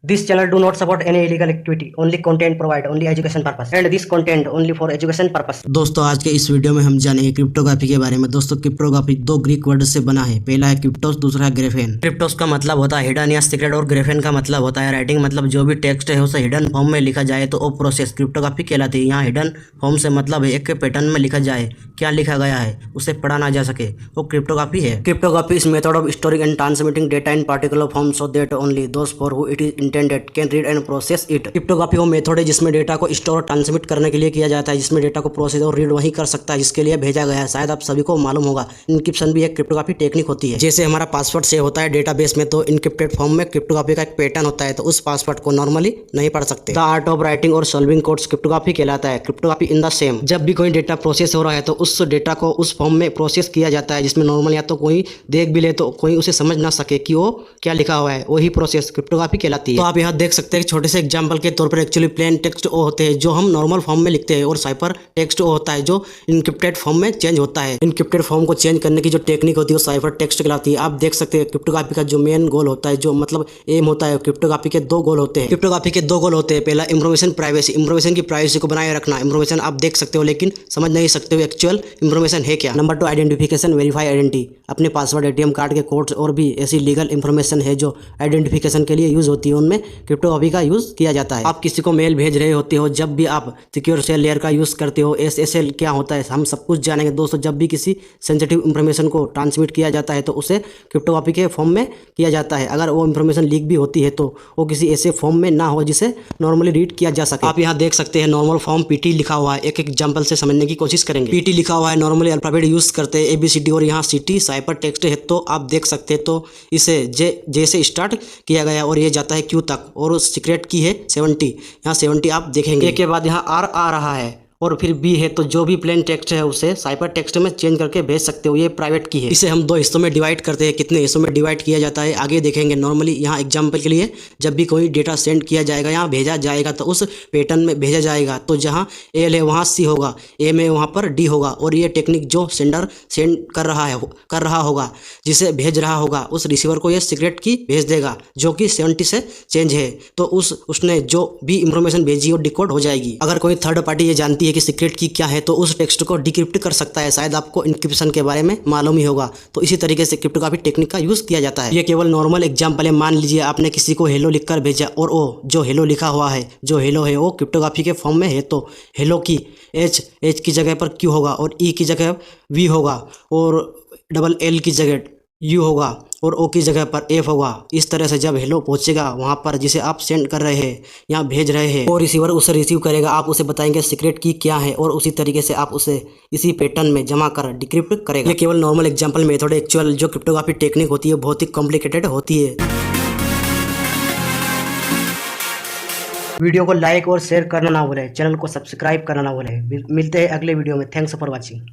This channel do not support any illegal activity. Only content provide only education purpose. And this content only for education purpose. दोस्तों आज के इस video में हम जानेंगे cryptography के बारे में। दोस्तों क्रिप्टोग्राफी दो ग्रीक वर्ड से बना है। पहला है क्रिप्टोस, दूसरा है ग्रेफेन। क्रिप्टोस का मतलब होता है हिडन या सीक्रेट और ग्रेफेन का मतलब होता है राइटिंग। मतलब जो भी टेक्स्ट है उसे हिडन फॉर्म में लिखा जाए तो वो प्रोसेस क्रिप्टोग्राफी कहलाती है। यहाँ हिडन फॉर्म से मतलब है एक पैटर्न में लिखा जाए, क्या लिखा गया है उसे पढ़ा ना जा सके, वो क्रिप्टोग्राफी है। Cryptography is method of storing and transmitting data in particular form so that only those for who it is intended can read and process it. Cryptography वो मेथड है जिसमें डेटा को स्टोर और ट्रांसमिट करने के लिए किया जाता है, जिसमें डेटा को प्रोसेस और रीड वही कर सकता है जिसके लिए भेजा गया है। शायद आप सभी को मालूम होगा इनक्रिप्शन भी एक क्रिप्टोग्राफी टेक्निक होती है। जैसे हमारा पासवर्ड सेव होता है डेटाबेस में, तो इनक्रिप्टेड फॉर्म में क्रिप्टोग्राफी का एक पैटर्न होता है, तो उस पासवर्ड को नॉर्मली नहीं पढ़ सकते। द आर्ट ऑफ राइटिंग और सॉल्विंग कोड्स क्रिप्टोग्राफी कहलाता है। क्रिप्टोग्राफी इन द सेम, जब भी कोई डेटा प्रोसेस हो रहा है तो उस डेटा को उस फॉर्म में प्रोसेस किया जाता है जिसमें नॉर्मल या तो कोई देख भी ले तो कोई उसे समझ ना सके कि वो क्या लिखा हुआ है, वही प्रोसेस क्रिप्टोग्राफी कहलाती है। तो आप यहाँ देख सकते हैं छोटे से एग्जाम्पल के तौर पर एक्चुअली प्लेन टेक्स्ट वो होते हैं जो हम नॉर्मल फॉर्म में लिखते हैं, और साइफर टेक्स्ट वो होता है जो इनक्रिप्टेड फॉर्म में चेंज होता है। इनक्रिप्टेड फॉर्म को चेंज करने की जो टेक्निक होती है वो साइफर टेक्स्ट कहलाती है। आप देख सकते हैं क्रिप्टोग्राफी का जो मेन गोल होता है, जो मतलब एम होता है, क्रिप्टोग्राफी के दो गोल होते हैं। क्रिप्टोग्राफी के दो गोल होते हैं। पहला इंफॉर्मेशन प्राइवेसी, इंफॉर्मेशन की प्राइवेसी को बनाए रखना। इंफॉर्मेशन आप देख सकते हो लेकिन समझ नहीं सकते हो एक्चुअल इंफॉर्मेशन है क्या। Number 2 identification, verify identity. अपने पासवर्ड, एटीएम कार्ड के कोड्स और भी ऐसी लीगल इंफॉर्मेशन है जो आइडेंटिफिकेशन के लिए यूज होती है, उनमें क्रिप्टोग्राफी का यूज किया जाता है। आप किसी को मेल भेज रहे होते हो, जब भी आप सिक्योर सेल लेयर का यूज करते हो, SSL क्या होता है हम सब कुछ जानेंगे दोस्तों। जब भी किसी सेंसिटिव इंफॉर्मेशन को ट्रांसमिट किया जाता है तो उसे क्रिप्टोग्राफी के फॉर्म में किया जाता है। अगर वो इंफॉर्मेशन लीक भी होती है तो वो किसी ऐसे फॉर्म में ना हो जिसे नॉर्मली रीड किया जा सके। आप यहाँ देख सकते हैं नॉर्मल फॉर्म PT लिखा हुआ है। एक एग्जाम्पल से समझने की कोशिश करेंगे। PT लिखा हुआ है, नॉर्मली अल्फाबेट यूज करते हैं ABCD, और यहाँ CT साइपर टेक्स्ट है। तो आप देख सकते हैं तो इसे जैसे स्टार्ट किया गया और ये जाता है Q तक, और सीक्रेट की है 70। यहाँ 70 आप देखेंगे। के बाद यहाँ R आ रहा है और फिर B है, तो जो भी प्लेन टेक्स्ट है उसे साइपर टेक्स्ट में चेंज करके भेज सकते हो। ये प्राइवेट की है। इसे हम दो हिस्सों में डिवाइड करते हैं। कितने हिस्सों में डिवाइड किया जाता है आगे देखेंगे। नॉर्मली यहाँ एग्जांपल के लिए जब भी कोई डेटा सेंड किया जाएगा, यहाँ भेजा जाएगा, तो उस पैटर्न में भेजा जाएगा। तो जहाँ L है वहाँ C होगा, A में वहाँ पर D होगा, और ये टेक्निक जो सेंडर सेंड कर रहा होगा, जिसे भेज रहा होगा, उस रिसीवर को ये सीक्रेट की भेज देगा जो कि 70 से चेंज है। तो उसने जो भी इंफॉर्मेशन भेजी वो डिकोड हो जाएगी। अगर कोई थर्ड पार्टी ये जानती कि सीक्रेट की क्या है तो उस टेक्स्ट को डिक्रिप्ट कर सकता है। शायद आपको इनक्रिप्शन के बारे में मालूम ही होगा। तो इसी तरीके से क्रिप्टोग्राफी टेक्निक का यूज किया जाता है। ये केवल नॉर्मल एग्जांपल है। मान लीजिए आपने किसी को हेलो लिखकर भेजा, और वो जो हेलो लिखा हुआ है, जो हेलो है वो क्रिप्टोग्राफी के फॉर्म में है, तो हेलो की H की जगह पर Q होगा, और E की जगह V होगा, और डबल L की जगह U होगा, और O की जगह पर F होगा। इस तरह से जब हेलो पहुंचेगा वहां पर जिसे आप सेंड कर रहे हैं या भेज रहे हैं, और रिसीवर उसे रिसीव करेगा, आप उसे बताएंगे सीक्रेट की क्या है, और उसी तरीके से आप उसे इसी पैटर्न में जमा कर डिक्रिप्ट करेगा। ये केवल नॉर्मल एग्जांपल मेथड है। एक्चुअल जो क्रिप्टोग्राफी टेक्निक होती है बहुत ही कॉम्प्लिकेटेड होती है। वीडियो को लाइक और शेयर करना ना भूलें, चैनल को सब्सक्राइब करना ना भूलें। मिलते हैं अगले वीडियो में। Thanks for watching.